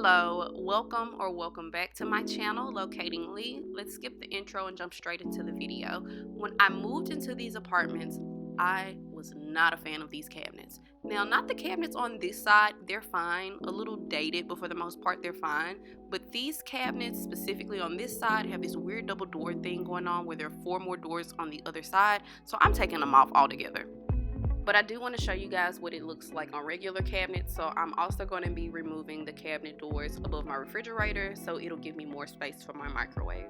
Hello, welcome back to my channel, Locating Lee. Let's skip the intro and jump straight into the video. When I moved into these apartments, I was not a fan of these cabinets. Now, not the cabinets on this side, they're fine, a little dated, but for the most part they're fine. But these cabinets, specifically on this side, have this weird double door thing going on where there are 4 more doors on the other side, so I'm taking them off altogether. But I do want to show you guys what it looks like on regular cabinets, so I'm also going to be removing the cabinet doors above my refrigerator, so it'll give me more space for my microwave.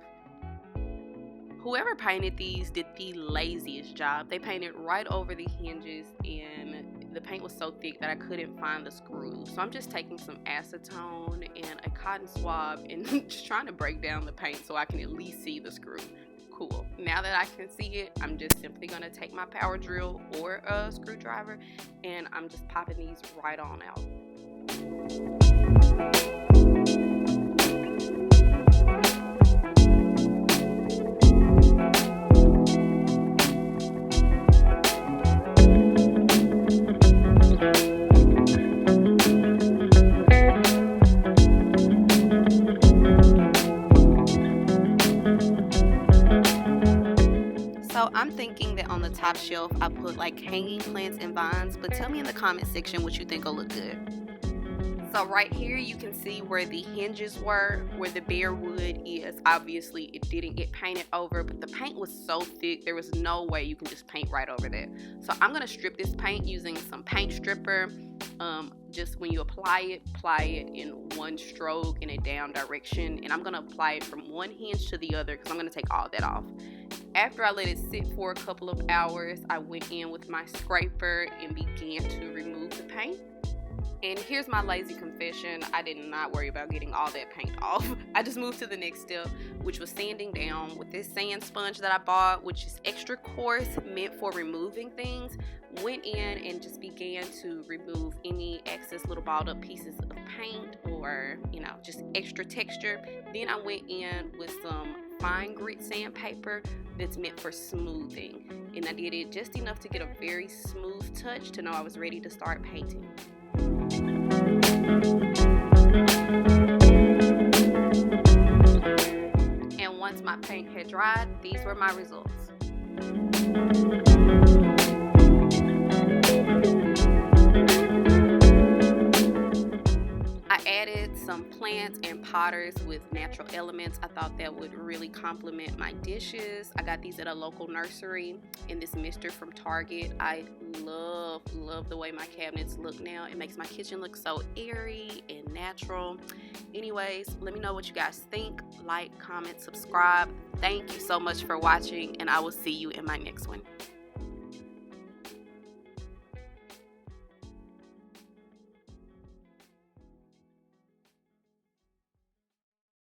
Whoever painted these did the laziest job. They painted right over the hinges, and the paint was so thick that I couldn't find the screws. So I'm just taking some acetone and a cotton swab and just trying to break down the paint so I can at least see the screw. Cool. Now that I can see it, I'm just simply going to take my power drill or a screwdriver and I'm just popping these right on out. So I'm thinking that on the top shelf I put like hanging plants and vines, but tell me in the comment section what you think will look good. So right here you can see where the hinges were, where the bare wood is. Obviously it didn't get painted over, but the paint was so thick there was no way you can just paint right over that. So I'm going to strip this paint using some paint stripper. Just when you apply it in one stroke in a down direction, and I'm going to apply it from one hinge to the other because I'm going to take all that off. After I let it sit for a couple of hours, I went in with my scraper and began to remove the paint. And here's my lazy confession, I did not worry about getting all that paint off. I just moved to the next step, which was sanding down with this sand sponge that I bought, which is extra coarse, meant for removing things. Went in and just began to remove any excess little balled up pieces of paint or, just extra texture. Then I went in with some fine grit sandpaper that's meant for smoothing. And I did it just enough to get a very smooth touch to know I was ready to start painting. And once my paint had dried, these were my results. I added some plants and potters with natural elements. I thought that would really complement my dishes. I got these at a local nursery in this mister from Target. I love the way my cabinets look now. It makes my kitchen look so airy and natural. Anyways, let me know what you guys think. Like, comment, subscribe. Thank you so much for watching, and I will see you in my next one.